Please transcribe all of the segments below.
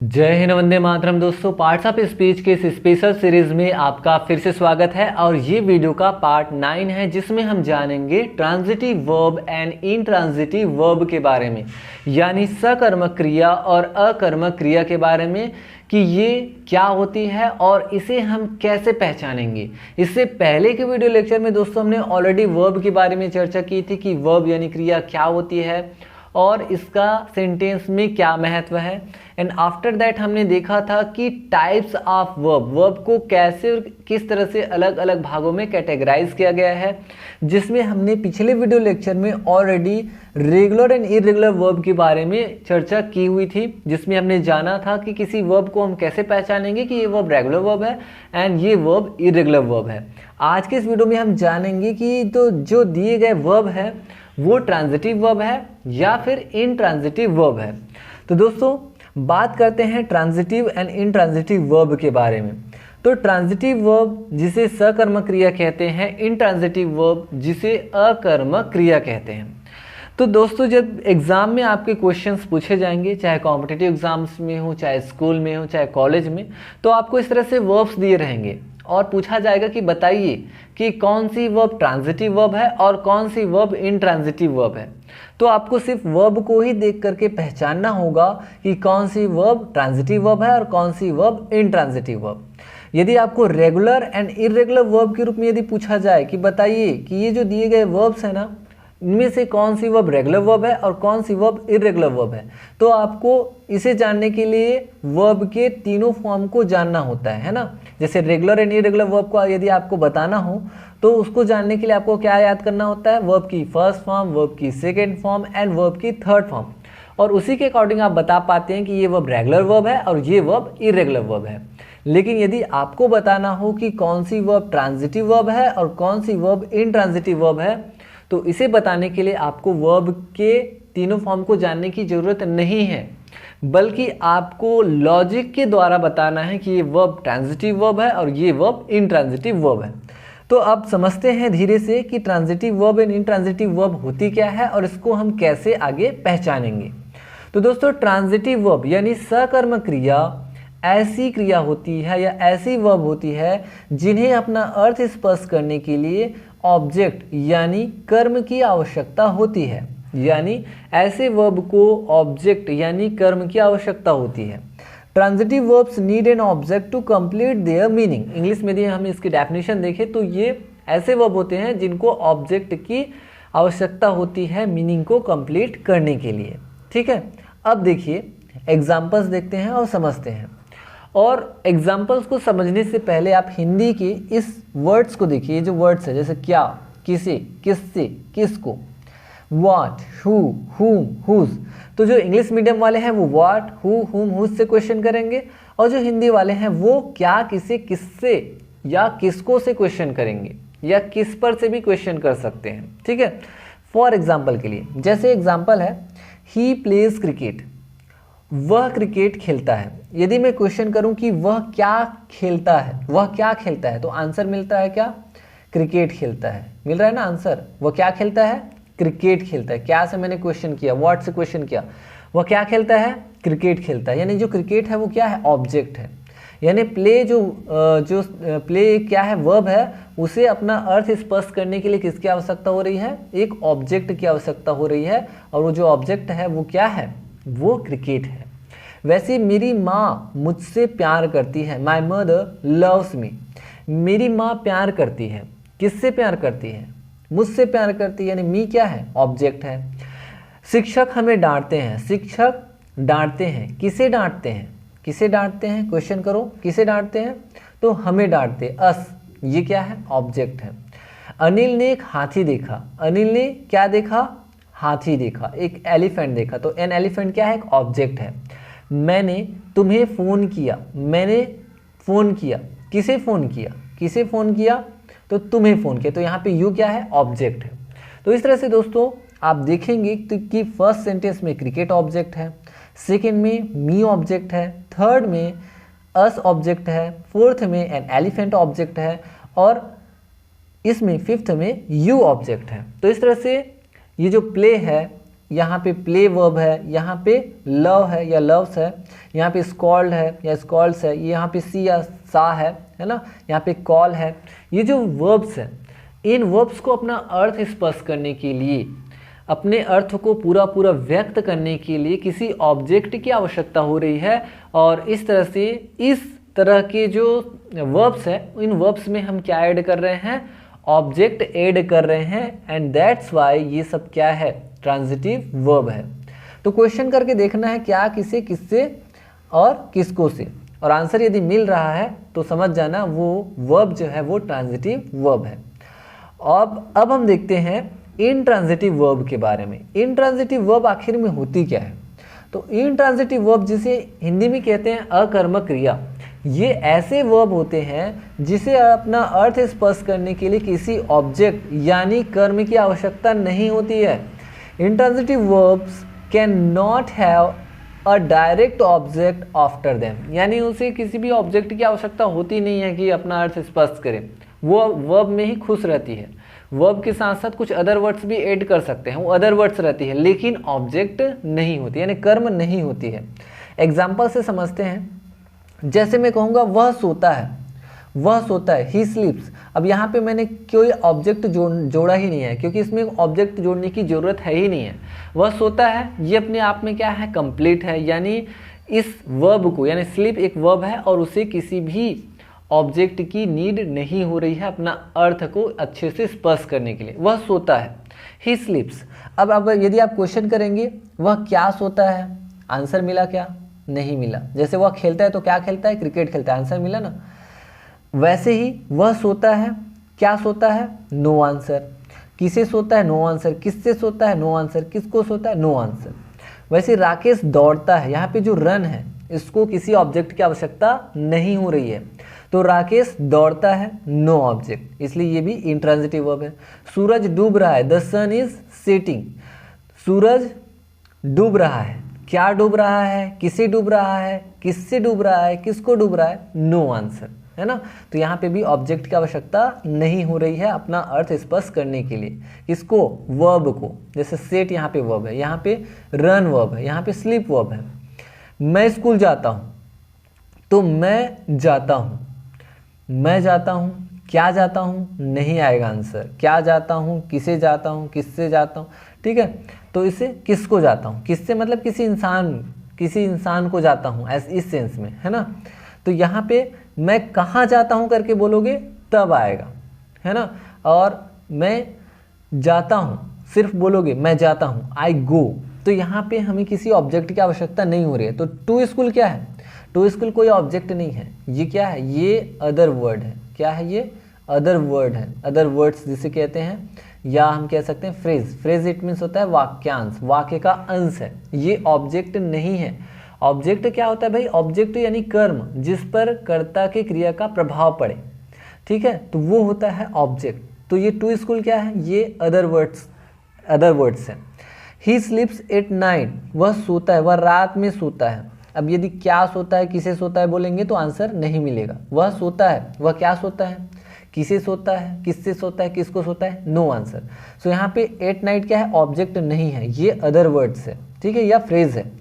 जय हिंद, वंदे मातरम। दोस्तों, parts of speech के इस स्पेशल सीरीज में आपका फिर से स्वागत है और ये वीडियो का पार्ट 9 है जिसमें हम जानेंगे transitive verb and intransitive verb के बारे में, यानी सकर्मक क्रिया और अकर्मक क्रिया के बारे में कि ये क्या होती है और इसे हम कैसे पहचानेंगे। इससे पहले के वीडियो लेक्चर में दोस्तों हमने ऑलरेडी वर्ब के बारे में चर्चा की थी कि वर्ब यानी क्रिया क्या होती है और इसका सेंटेंस में क्या महत्व है। एंड आफ्टर दैट हमने देखा था कि टाइप्स ऑफ वर्ब को कैसे और किस तरह से अलग अलग भागों में कैटेगराइज किया गया है, जिसमें हमने पिछले वीडियो लेक्चर में already regular and irregular verb के बारे में चर्चा की हुई थी, जिसमें हमने जाना था कि किसी वर्ब को हम कैसे पहचानेंगे कि ये वर्ब रेगुलर वर्ब है एंड ये वर्ब इरेगुलर वर्ब है। आज के इस वीडियो में हम जानेंगे कि तो जो दिए गए वर्ब है वो ट्रांजिटिव वर्ब है या फिर इनट्रांजिटिव वर्ब है। तो दोस्तों बात करते हैं ट्रांजिटिव एंड इनट्रांजिटिव वर्ब के बारे में। तो ट्रांजिटिव वर्ब जिसे सकर्मक क्रिया कहते हैं, इनट्रांजिटिव वर्ब जिसे अकर्मक क्रिया कहते हैं। तो दोस्तों जब एग्ज़ाम में आपके क्वेश्चंस पूछे जाएंगे, चाहे कॉम्पिटिटिव एग्जाम्स में हो, चाहे स्कूल में हो, चाहे कॉलेज में, तो आपको इस तरह से वर्ब्स दिए रहेंगे और पूछा जाएगा कि बताइए कि कौन सी वर्ब ट्रांजिटिव वर्ब है और कौन सी वर्ब इनट्रांजिटिव वर्ब है। तो आपको सिर्फ वर्ब को ही देख करके पहचानना होगा कि कौन सी वर्ब ट्रांजिटिव वर्ब है और कौन सी वर्ब इनट्रांजिटिव वर्ब। यदि आपको रेगुलर एंड इरेगुलर वर्ब के रूप में यदि पूछा जाए कि बताइए कि ये जो दिए गए वर्ब्स है ना, इनमें से कौन सी वर्ब रेगुलर वर्ब है और कौन सी वर्ब इरेगुलर वर्ब है, तो आपको इसे जानने के लिए वर्ब के तीनों फॉर्म को जानना होता है ना। जैसे रेगुलर एंड इरेगुलर वर्ब को यदि आपको बताना हो तो उसको जानने के लिए आपको क्या याद करना होता है, वर्ब की फर्स्ट फॉर्म, वर्ब की सेकेंड फॉर्म एंड वर्ब की थर्ड फॉर्म, और उसी के अकॉर्डिंग आप बता पाते हैं कि ये वर्ब रेगुलर वर्ब है और ये वर्ब इरेगुलर वर्ब है। लेकिन यदि आपको बताना हो कि कौन सी वर्ब ट्रांजिटिव वर्ब है और कौन सी वर्ब इनट्रांजिटिव वर्ब है, तो इसे बताने के लिए आपको वर्ब के तीनों फॉर्म को जानने की ज़रूरत नहीं है, बल्कि आपको लॉजिक के द्वारा बताना है कि ये वर्ब ट्रांजिटिव वर्ब है और ये वर्ब इनट्रांजिटिव वर्ब है। तो अब समझते हैं धीरे से कि transitive verb and intransitive verb होती क्या है और इसको हम कैसे आगे पहचानेंगे। तो दोस्तों ट्रांजिटिव वर्ब यानी सकर्मक क्रिया ऐसी क्रिया होती है या ऐसी वर्ब होती है जिन्हें अपना अर्थ स्पष्ट करने के लिए ऑब्जेक्ट यानी कर्म की आवश्यकता होती है, यानी ऐसे वर्ब को ऑब्जेक्ट यानी कर्म की आवश्यकता होती है। Transitive verbs need an object to complete their meaning. English में यदि हम इसकी डेफिनेशन देखें तो ये ऐसे वर्ब होते हैं जिनको ऑब्जेक्ट की आवश्यकता होती है मीनिंग को कंप्लीट करने के लिए। ठीक है, अब देखिए एग्जाम्पल्स देखते हैं और समझते हैं। और एग्जाम्पल्स को समझने से पहले आप हिंदी के इस वर्ड्स को देखिए, जो वर्ड्स है जैसे क्या, किसे, किससे, किसको, व्हाट, हु, हुम, हुज। तो जो इंग्लिश मीडियम वाले हैं वो व्हाट, हु, हुम, हुज से क्वेश्चन करेंगे और जो हिंदी वाले हैं वो क्या, किसे, किससे या किसको से क्वेश्चन करेंगे या किस पर से भी क्वेश्चन कर सकते हैं। ठीक है, फॉर एग्जाम्पल के लिए जैसे एग्जाम्पल है ही प्लेज क्रिकेट, वह क्रिकेट खेलता है। यदि मैं क्वेश्चन करूं कि वह क्या खेलता है, वह क्या खेलता है, तो आंसर मिलता है क्या, क्रिकेट खेलता है। मिल रहा है ना आंसर, वह क्या खेलता है, क्रिकेट खेलता है। क्या से मैंने क्वेश्चन किया, व्हाट से क्वेश्चन किया, वह क्या खेलता है, क्रिकेट खेलता है। यानी जो क्रिकेट है वो क्या है, ऑब्जेक्ट है। यानी प्ले जो प्ले क्या है, वर्ब है, उसे अपना अर्थ स्पष्ट करने के लिए किसकी आवश्यकता हो रही है, एक ऑब्जेक्ट की आवश्यकता हो रही है, और वो जो ऑब्जेक्ट है वो क्या है, वो क्रिकेट है। वैसे मेरी माँ मुझसे प्यार करती है, माई मदर लव्स मी। मेरी माँ प्यार करती है, किससे प्यार करती है, मुझसे प्यार करती है, यानी मी क्या है, ऑब्जेक्ट है। शिक्षक हमें डांटते हैं, शिक्षक डांटते हैं, किसे डांटते हैं, किसे डांटते हैं, क्वेश्चन करो किसे डांटते हैं, तो हमें डांटते, अस, ये क्या है, ऑब्जेक्ट है। अनिल ने एक हाथी देखा, अनिल ने क्या देखा, हाथी देखा, एक एलिफेंट देखा, तो एन एलिफेंट क्या है, एक ऑब्जेक्ट है। मैंने तुम्हें फ़ोन किया, मैंने फ़ोन किया, किसे फ़ोन किया, किसे फ़ोन किया, तो तुम्हें फ़ोन किया, तो यहाँ पे यू क्या है, ऑब्जेक्ट है। तो इस तरह से दोस्तों आप देखेंगे कि फर्स्ट सेंटेंस में क्रिकेट ऑब्जेक्ट है, सेकेंड में मी ऑब्जेक्ट है, थर्ड में अस ऑब्जेक्ट है, फोर्थ में एन एलिफेंट ऑब्जेक्ट है और इसमें फिफ्थ में यू ऑब्जेक्ट है। तो इस तरह से ये जो प्ले है यहाँ पे प्ले वर्ब है, यहाँ पे लव है या लव्स है, यहाँ पे स्कॉल्ड है या स्कॉल्ड्स है, यहाँ पे सी या सा है ना, यहाँ पे कॉल है। ये जो वर्ब्स हैं, इन वर्ब्स को अपना अर्थ स्पष्ट करने के लिए, अपने अर्थ को पूरा पूरा व्यक्त करने के लिए किसी ऑब्जेक्ट की आवश्यकता हो रही है। और इस तरह से इस तरह के जो वर्ब्स हैं, इन वर्ब्स में हम क्या ऐड कर रहे हैं, ऑब्जेक्ट ऐड कर रहे हैं, एंड दैट्स वाई ये सब क्या है, ट्रांजिटिव वर्ब है। तो क्वेश्चन करके देखना है क्या, किसे, किससे और किसको से, और आंसर यदि मिल रहा है तो समझ जाना वो वर्ब जो है वो ट्रांजिटिव वर्ब है। अब हम देखते हैं इनट्रांजिटिव वर्ब के बारे में। इनट्रांजिटिव वर्ब आखिर में होती क्या है? तो इनट्रांजिटिव वर्ब जिसे हिंदी में कहते हैं अकर्मक क्रिया, ये ऐसे वर्ब होते हैं जिसे अपना अर्थ स्पष्ट करने के लिए किसी ऑब्जेक्ट यानी कर्म की आवश्यकता नहीं होती है। Intransitive verbs can not have a direct object after them, यानी उसे किसी भी ऑब्जेक्ट की आवश्यकता होती नहीं है कि अपना अर्थ स्पष्ट करे, वो वर्ब में ही खुश रहती है। वर्ब के साथ साथ कुछ अदर वर्ड्स भी ऐड कर सकते हैं, वो अदर वर्ड्स रहती है, लेकिन ऑब्जेक्ट नहीं होती, यानी कर्म नहीं होती है। एग्जाम्पल से समझते हैं, जैसे मैं कहूँगा वह सोता है, वह सोता है, ही स्लीप्स। अब यहाँ पे मैंने कोई ऑब्जेक्ट जोड़ा ही नहीं है, क्योंकि इसमें ऑब्जेक्ट जोड़ने की ज़रूरत है ही नहीं है। वह सोता है, ये अपने आप में क्या है, कंप्लीट है, यानी इस वर्ब को, यानी स्लीप एक वर्ब है और उसे किसी भी ऑब्जेक्ट की नीड नहीं हो रही है अपना अर्थ को अच्छे से स्पष्ट करने के लिए। वह सोता है, ही स्लीप्स। अब यदि आप क्वेश्चन करेंगे वह क्या सोता है, आंसर मिला क्या, नहीं मिला। जैसे वह खेलता है तो क्या खेलता है, क्रिकेट खेलता है, आंसर मिला ना। वैसे ही वह सोता है, क्या सोता है, नो आंसर। किसे सोता है, नो आंसर। किससे सोता है, नो आंसर। किसको सोता है, नो आंसर। वैसे राकेश दौड़ता है, यहाँ पे जो रन है इसको किसी ऑब्जेक्ट की आवश्यकता नहीं हो रही है, तो राकेश दौड़ता है, नो ऑब्जेक्ट, इसलिए ये भी इंट्रांजिटिव वर्ब है। सूरज डूब रहा है, द सन इज सेटिंग। सूरज डूब रहा है, क्या डूब रहा है, किसे डूब रहा है, किससे डूब रहा है, किसको डूब रहा है, नो आंसर, है ना। तो यहाँ पे भी ऑब्जेक्ट की आवश्यकता नहीं हो रही है अपना अर्थ स्पष्ट करने के लिए। किसको, वर्ब को। जैसे सेट यहाँ पे वर्ब है, यहाँ पे रन वर्ब है, यहाँ पे स्लीप वर्ब है। मैं स्कूल जाता हूँ, तो मैं जाता हूँ, मैं जाता हूँ, क्या जाता हूँ, नहीं आएगा आंसर। क्या जाता हूँ, किसे जाता हूँ, किससे जाता हूँ, ठीक है। तो इसे किसको जाता हूँ, किससे मतलब किसी इंसान को जाता हूँ इस सेंस में, है ना। तो यहाँ पे मैं कहाँ जाता हूँ करके बोलोगे तब आएगा, है ना। और मैं जाता हूँ सिर्फ बोलोगे मैं जाता हूँ, आई गो, तो यहाँ पे हमें किसी ऑब्जेक्ट की आवश्यकता नहीं हो रही है। तो टू स्कूल क्या है, टू स्कूल कोई ऑब्जेक्ट नहीं है, ये क्या है, ये अदर वर्ड है। क्या है ये, अदर वर्ड है, अदर वर्ड्स जिसे कहते हैं, या हम कह सकते हैं फ्रेज। फ्रेज इट मीन्स होता है वाक्यांश, वाक्य का अंश है, ये ऑब्जेक्ट नहीं है। ऑब्जेक्ट क्या होता है भाई, ऑब्जेक्ट यानी कर्म जिस पर कर्ता की क्रिया का प्रभाव पड़े, ठीक है, तो वो होता है ऑब्जेक्ट। तो ये टू स्कूल क्या है, ये अदर वर्ड्स है। ही स्लीप्स एट नाइट, वह सोता है, वह रात में सोता है। अब यदि क्या सोता है, किसे सोता है बोलेंगे तो आंसर नहीं मिलेगा। वह सोता है, वह क्या सोता है, किसे सोता है, किससे सोता है, किसको सोता है, नो आंसर। सो यहाँ पे एट नाइट क्या है, ऑब्जेक्ट नहीं है, ये अदर वर्ड्स है, ठीक है, या फ्रेज है।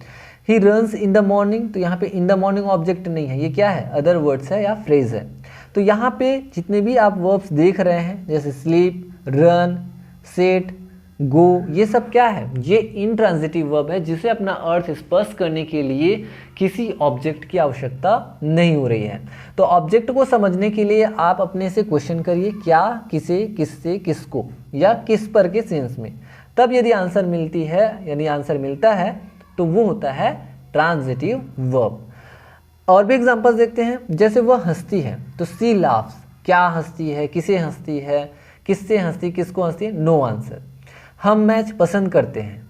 He runs in the morning, तो यहाँ पे इन द मॉर्निंग ऑब्जेक्ट नहीं है, ये क्या है, अदर वर्ड्स है या फ्रेज है। तो यहाँ पे जितने भी आप वर्ब्स देख रहे हैं जैसे स्लीप, रन, सेट, गो, ये सब क्या है, ये इनट्रांजिटिव वर्ब है जिसे अपना अर्थ स्पष्ट करने के लिए किसी ऑब्जेक्ट की आवश्यकता नहीं हो रही है। तो ऑब्जेक्ट को समझने के लिए आप अपने से क्वेश्चन करिए क्या, किसे, किससे, किसको या किस पर के सेंस में, तब यदि आंसर मिलती है, यानी आंसर मिलता है तो वो होता है ट्रांजिटिव वर्ब। और भी एग्जांपल्स देखते हैं, जैसे वह हंसती है, तो सी लाफ्स, क्या हंसती है, किसे हंसती है, किससे हंसती, किसको हंसती है, नो आंसर। हम मैच पसंद करते हैं,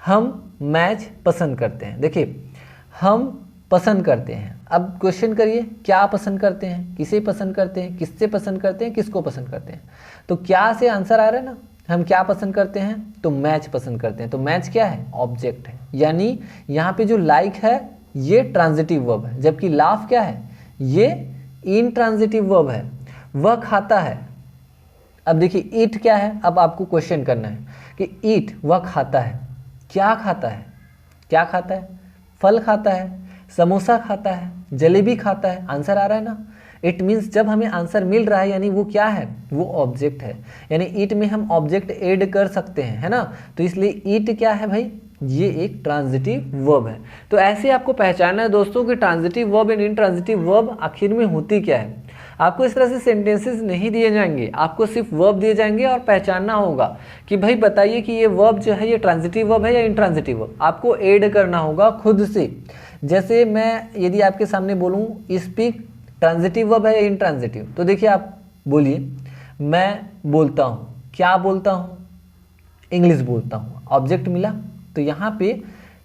हम मैच पसंद करते हैं, देखिए हम पसंद करते हैं। अब क्वेश्चन करिए क्या पसंद करते हैं, किसे पसंद करते हैं, किससे पसंद करते हैं, किसको पसंद करते हैं। तो क्या से आंसर आ रहा है ना, हम क्या पसंद करते हैं, तो मैच पसंद करते हैं। तो मैच क्या है, ऑब्जेक्ट है, यानी यहाँ पे जो लाइक है ये ट्रांजिटिव वर्ब है, जबकि लाफ क्या है, ये इनट्रांजिटिव वर्ब है। वह खाता है, अब देखिए ईट क्या है, अब आपको क्वेश्चन करना है कि ईट वह खाता है, क्या खाता है? क्या खाता है? फल खाता है, समोसा खाता है, जलेबी खाता है। आंसर आ रहा है ना? इट मीन्स जब हमें आंसर मिल रहा है यानी वो क्या है? वो ऑब्जेक्ट है, यानी इट में हम ऑब्जेक्ट ऐड कर सकते हैं, है ना? तो इसलिए इट क्या है भाई? ये एक ट्रांजिटिव वर्ब है। तो ऐसे आपको पहचानना है दोस्तों कि transitive verb and intransitive verb आखिर में होती क्या है। आपको इस तरह से सेंटेंसेस नहीं दिए जाएंगे, आपको सिर्फ वर्ब दिए जाएंगे और पहचानना होगा कि भाई बताइए कि ये वर्ब जो है ये ट्रांजिटिव वर्ब है या इनट्रांजिटिव वर्ब। आपको ऐड करना होगा खुद से। जैसे मैं यदि आपके सामने बोलूँ स्पीक, ट्रांजिटिव वर्ब है या इनट्रांजिटिव? तो देखिए आप बोलिए, मैं बोलता हूँ। क्या बोलता हूँ? इंग्लिश बोलता हूँ। ऑब्जेक्ट मिला, तो यहाँ पे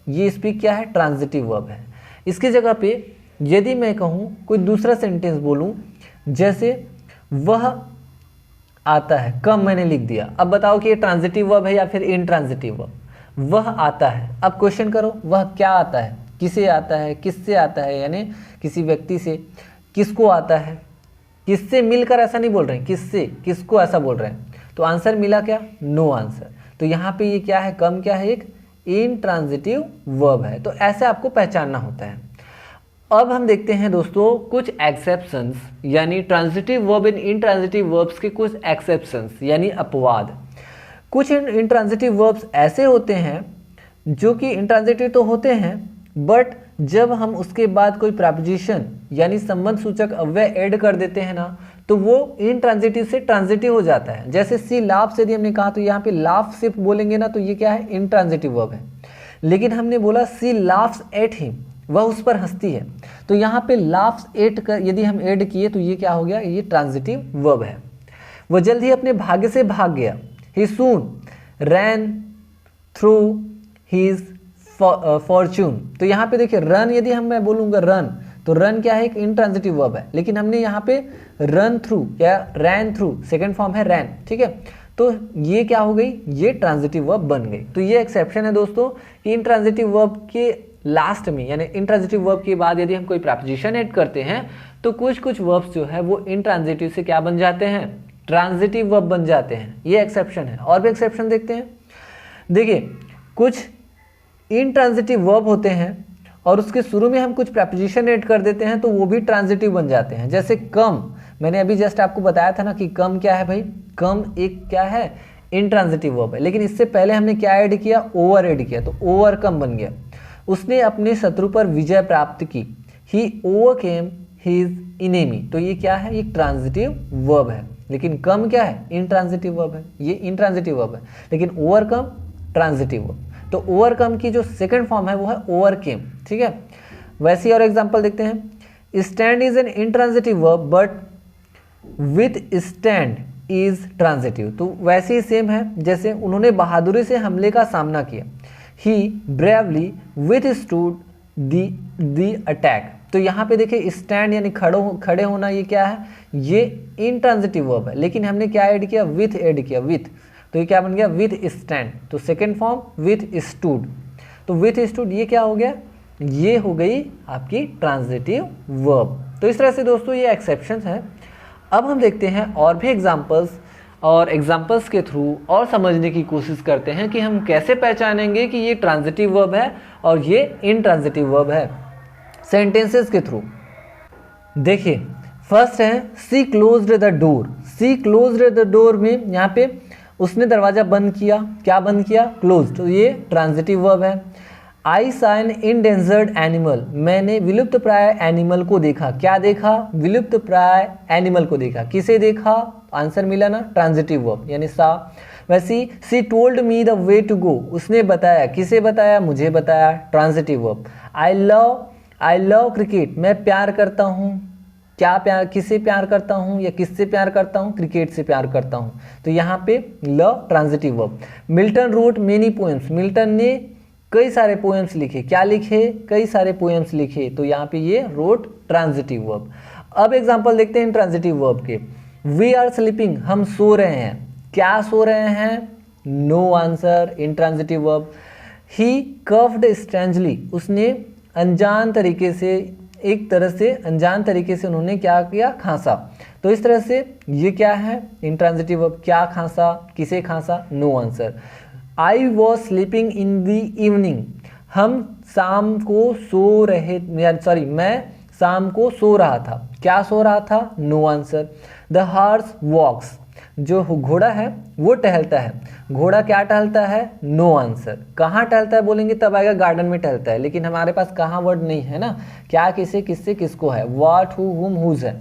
ये स्पीक क्या है? ट्रांजिटिव वर्ब है। इसकी जगह पे यदि मैं कहूँ कोई दूसरा सेंटेंस बोलूँ, जैसे वह आता है, कम मैंने लिख दिया। अब बताओ कि ये ट्रांजिटिव वर्ब है या फिर इनट्रांजिटिव वर्ब? वह आता है। अब क्वेश्चन करो, वह क्या आता है? किसे आता है? किससे आता है? यानी किसी व्यक्ति से। किसको आता है? किससे मिलकर ऐसा नहीं बोल रहे हैं, किससे, किसको ऐसा बोल रहे हैं। तो आंसर मिला क्या? No answer. तो यहाँ पे ये क्या है? कम क्या है? एक इनट्रांजिटिव वर्ब है। तो ऐसे आपको पहचानना होता है। अब हम देखते हैं दोस्तों कुछ एक्सेप्शंस, यानी transitive verb and intransitive verbs के कुछ एक्सेप्शंस यानी अपवाद। कुछ इनट्रांजिटिव वर्ब्स ऐसे होते हैं जो कि इनट्रांजिटिव तो होते हैं, बट जब हम उसके बाद कोई प्रपोजिशन यानी संबंध सूचक अव्यय ऐड कर देते हैं ना, तो वो इनट्रांजिटिव से ट्रांजिटिव हो जाता है। जैसे सी लाफ्स यदि हमने कहा तो यहाँ पे लाफ सिर्फ बोलेंगे ना, तो ये क्या है? इनट्रांजिटिव वर्ब है। लेकिन हमने बोला सी लाफ्स एट हिम, वह उस पर हंसती है, तो यहाँ पे लाफ्स एट कर यदि हम ऐड किए तो ये क्या हो गया? ये ट्रांजिटिव वर्ब है। वह जल्द ही अपने भाग्य से भाग गया। ही सून रैन थ्रू हिज फॉर्च्यून। तो यहाँ पे देखिए रन, यदि मैं बोलूँगा रन, तो रन क्या है? एक इनट्रांजिटिव वर्ब है। लेकिन हमने यहाँ पे रन थ्रू या रैन थ्रू, सेकेंड फॉर्म है रैन, ठीक है? तो ये क्या हो गई? ये ट्रांजिटिव वर्ब बन गई। तो ये एक्सेप्शन है दोस्तों कि इनट्रांजिटिव वर्ब के लास्ट में यानी इनट्रांजिटिव वर्ब के बाद यदि हम कोई प्रपोजिशन ऐड करते हैं तो कुछ कुछ वर्ब्स जो है वो इनट्रांजिटिव से क्या बन जाते हैं? ट्रांजिटिव वर्ब बन जाते हैं। ये एक्सेप्शन है। और भी एक्सेप्शन देखते हैं। देखिए कुछ इनट्रांजिटिव वर्ब होते हैं और उसके शुरू में हम कुछ प्रपोजिशन ऐड कर देते हैं तो वो भी ट्रांजिटिव बन जाते हैं। जैसे कम, मैंने अभी जस्ट आपको बताया था ना कि कम क्या है भाई? कम एक क्या है? इनट्रांजिटिव वर्ब है। लेकिन इससे पहले हमने क्या ऐड किया? ओवर ऐड किया, तो ओवरकम बन गया। उसने अपने शत्रु पर विजय प्राप्त की। ही ओवरकेम हिज इनेमी, तो ये क्या है? ये ट्रांजिटिव वर्ब है। लेकिन कम क्या है? इनट्रांजिटिव वर्ब है। ये इनट्रांजिटिव वर्ब है। लेकिन ओवरकम ट्रांजिटिव वर्ब। तो ओवरकम की जो सेकंड फॉर्म है वो है ओवरकेम, ठीक है? वैसे ही और एग्जांपल देखते हैं। Stand is an intransitive verb but with stand is transitive. तो वैसे ही सेम है, जैसे उन्होंने बहादुरी से हमले का सामना किया। ही ब्रेवली विथस्टूड द अटैक। तो यहाँ पे देखिए स्टैंड यानी खड़े होना, ये क्या है? ये इनट्रांजिटिव वर्ब है। लेकिन हमने क्या ऐड किया? विथ ऐड किया, विथ। तो ये क्या बन गया? With stand. तो सेकेंड फॉर्म विथ स्टूड। तो विथ स्टूड ये क्या हो गया? ये हो गई आपकी ट्रांजिटिव वर्ब। तो इस तरह से दोस्तों ये एक्सेप्शंस हैं। अब हम देखते हैं और भी एग्जांपल्स, और एग्जांपल्स के थ्रू और समझने की कोशिश करते हैं कि हम कैसे पहचानेंगे कि ये ट्रांजिटिव वर्ब है और ये इनट्रांजिटिव वर्ब है, सेंटेंसेस के थ्रू। देखिए फर्स्ट है she closed the door. She closed the door में यहाँ पे उसने दरवाजा बंद किया। क्या बंद किया? क्लोज्ड। तो ये ट्रांजिटिव वर्ब है। I saw an endangered animal. मैंने विलुप्त प्राय एनिमल को देखा। क्या देखा? विलुप्त प्राय एनिमल को देखा। किसे देखा? आंसर मिला ना? ट्रांजिटिव वर्ब यानी सा। वैसी सी told me the way to go. उसने बताया। किसे बताया? मुझे बताया। Transitive verb. I love cricket. मैं प्यार करता हूँ। क्या प्यार? किसे प्यार करता हूँ या किससे प्यार करता हूँ? क्रिकेट से प्यार करता हूँ। तो यहाँ पे love transitive verb. Milton wrote many poems. Milton ने कई सारे पोएम्स लिखे। क्या लिखे? कई सारे पोएम्स लिखे। तो यहाँ पे ये रोट ट्रांजिटिव वर्ब। अब एग्जांपल देखते हैं ट्रांजिटिव वर्ब के। We are sleeping. हम सो रहे हैं। क्या सो रहे हैं? No answer, intransitive verb. He coughed strangely. उसने अनजान तरीके से, एक तरह से अनजान तरीके से उन्होंने क्या किया? खांसा। तो इस तरह से ये क्या है? Intransitive verb. क्या खांसा? किसे खांसा? No answer. I was sleeping in the evening, हम शाम को सो रहे, मैं शाम को सो रहा था। क्या सो रहा था? No answer. The horse walks, जो घोड़ा है वो टहलता है। घोड़ा क्या टहलता है? No answer. कहाँ टहलता है बोलेंगे तब आएगा गार्डन में टहलता है, लेकिन हमारे पास कहाँ वर्ड नहीं है ना, क्या किसे किससे किसको है, व्हाट हु हुम हुज है।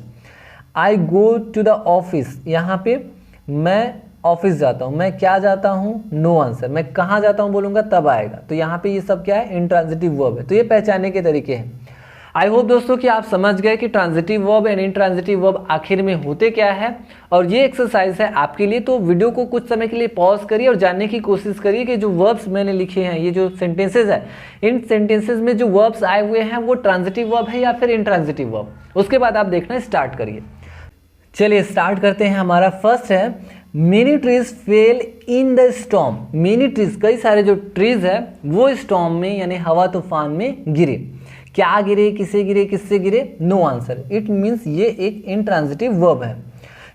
आई गो टू द ऑफिस, यहाँ पे मैं ऑफिस जाता हूँ। मैं क्या जाता हूँ? No answer. मैं कहाँ जाता हूँ बोलूँगा तब आएगा। तो यहाँ पे ये सब क्या है? इंट्रांजिटिव वर्ब है। तो ये पहचानने के तरीके हैं। आई होप दोस्तों कि आप समझ गए कि transitive verb and intransitive verb आखिर में होते क्या है, और ये एक्सरसाइज है आपके लिए। तो वीडियो को कुछ समय के लिए पॉज करिए और जानने की कोशिश करिए कि जो वर्ब्स मैंने लिखे हैं, ये जो सेंटेंसेज है, इन सेंटेंसेज में जो वर्ब्स आए हुए हैं वो ट्रांजिटिव वर्ब है या फिर इंट्रांजिटिव वर्ब। उसके बाद आप देखना स्टार्ट करिए। चलिए स्टार्ट करते हैं। हमारा फर्स्ट है many trees fail in the storm. Many trees, कई सारे जो ट्रीज है वो स्टॉर्म में यानी हवा तूफान में गिरे। क्या गिरे, किसे गिरे, किससे गिरे? No answer. इट मीन्स ये एक इंट्रांजिटिव वर्ब है।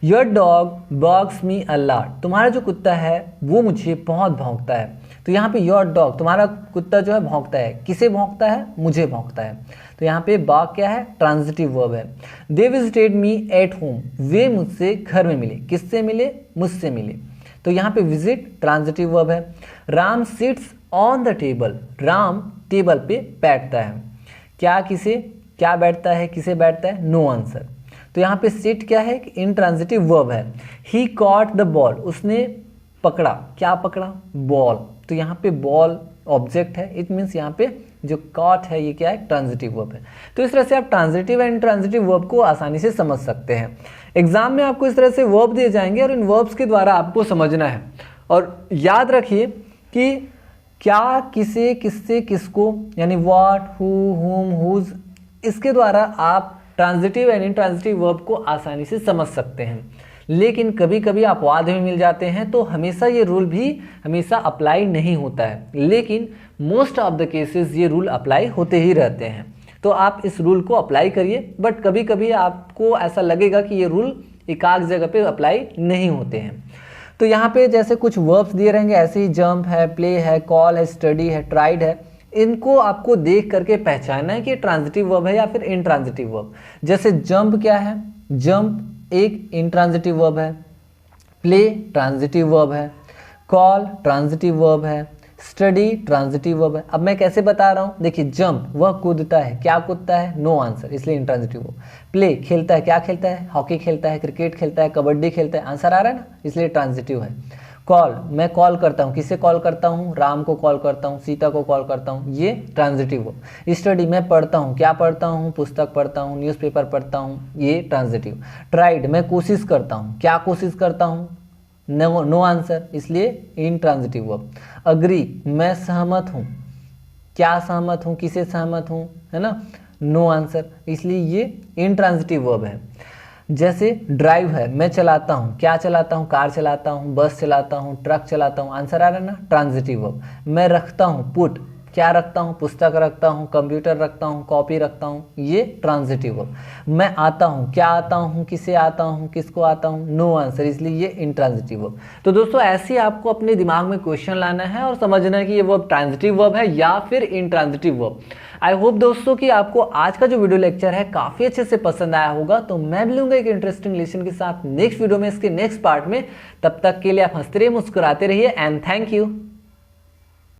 Your dog box me a lot, तुम्हारा जो कुत्ता है वो मुझे बहुत भौंकता है। तो यहाँ पे योर डॉग, तुम्हारा कुत्ता जो है भौंकता है। किसे भौंकता है? मुझे भौंकता है। तो यहाँ पे बॉग क्या है? ट्रांजिटिव वर्ब है। They visited me at home, वे मुझसे घर में मिले। किससे मिले? मुझसे मिले। तो यहाँ पे विजिट ट्रांजिटिव वर्ब है। Ram sits on the table, Ram table पे बैठता है। क्या किसे क्या बैठता है, किसे बैठता है? No answer. तो यहाँ पे सिट क्या है? इंट्रांजिटिव वर्ब है। ही कॉट द बॉल, उसने पकड़ा। क्या पकड़ा? बॉल। तो यहाँ पे बॉल ऑब्जेक्ट है। इट मीन्स यहाँ पे जो कॉट है ये क्या है? ट्रांजिटिव वर्ब है। तो इस तरह से आप ट्रांजिटिव एंड इंट्रांजिटिव वर्ब को आसानी से समझ सकते हैं। एग्जाम में आपको इस तरह से वर्ब दिए जाएंगे और इन वर्ब्स के द्वारा आपको समझना है। और याद रखिए कि क्या, किसे, किससे, किसको, यानी व्हाट, हु, हुम, हुज, इसके द्वारा आप ट्रांजिटिव एंड इंट्रांजिटिव वर्ब को आसानी से समझ सकते हैं। लेकिन कभी कभी अपवाद में मिल जाते हैं, तो हमेशा ये रूल भी हमेशा अप्लाई नहीं होता है, लेकिन मोस्ट ऑफ द केसेस ये रूल अप्लाई होते ही रहते हैं। तो आप इस रूल को अप्लाई करिए, बट कभी कभी आपको ऐसा लगेगा कि ये रूल एकाक जगह पे अप्लाई नहीं होते हैं। तो यहाँ पे जैसे कुछ वर्ब्स दिए रहेंगे, ऐसे ही जंप है, प्ले है, कॉल है, स्टडी है, ट्राइड है। इनको आपको देख करके पहचानना है कि ट्रांजिटिव वर्ब है या फिर इंट्रांजिटिव वर्ब। जैसे जंप क्या है? जंप एक इंट्रांजिटिव वर्ब है। प्ले ट्रांजिटिव वर्ब है। कॉल ट्रांजिटिव वर्ब है। स्टडी ट्रांजिटिव वर्ब है। अब मैं कैसे बता रहा हूँ? देखिए, जंप वह कूदता है। क्या कूदता है? नो आंसर, इसलिए इंट्रांजिटिव वर्ब। प्ले खेलता है। क्या खेलता है? हॉकी खेलता है, क्रिकेट खेलता है, कबड्डी खेलता है। आंसर आ रहा है ना, इसलिए ट्रांजिटिव है। कॉल, मैं कॉल करता हूँ। किसे कॉल करता हूँ? राम को कॉल करता हूँ, सीता को कॉल करता हूँ, ये ट्रांजिटिव वर्ब। स्टडी, मैं पढ़ता हूँ। क्या पढ़ता हूँ? पुस्तक पढ़ता हूँ, न्यूज़पेपर पढ़ता हूँ, ये ट्रांजिटिव। ट्राइड, मैं कोशिश करता हूँ। क्या कोशिश करता हूँ? नो आंसर, इसलिए इंट्रांजिटिव वर्ब। अग्री, मैं सहमत हूँ। क्या सहमत हूँ? किसे सहमत हूँ? है ना, नो आंसर, इसलिए ये इंट्रांजिटिव वर्ब है। जैसे ड्राइव है, मैं चलाता हूँ। क्या चलाता हूँ? कार चलाता हूँ, बस चलाता हूँ, ट्रक चलाता हूँ। आंसर आ रहा है ना, ट्रांजिटिव वर्ब। मैं रखता हूँ, पुट। क्या रखता हूँ? पुस्तक रखता हूँ, कंप्यूटर रखता हूँ, कॉपी रखता हूँ, ये ट्रांजिटिव वर्ब। मैं आता हूँ। क्या आता हूँ? किसे आता हूँ? किसको आता हूँ? नो आंसर, इसलिए ये इंट्रांजिटिव वर्ब। तो दोस्तों ऐसे आपको अपने दिमाग में क्वेश्चन लाना है और समझना है कि ये वर्ब ट्रांजिटिव वर्ब है या फिर इंट्रांजिटिव वर्ब। आई होप दोस्तों कि आपको आज का जो वीडियो लेक्चर है काफी अच्छे से पसंद आया होगा। तो मैं मिलूंगा एक इंटरेस्टिंग लेसन के साथ नेक्स्ट वीडियो में, इसके नेक्स्ट पार्ट में। तब तक के लिए आप हंसते रहिए, मुस्कुराते रहिए एंड थैंक यू।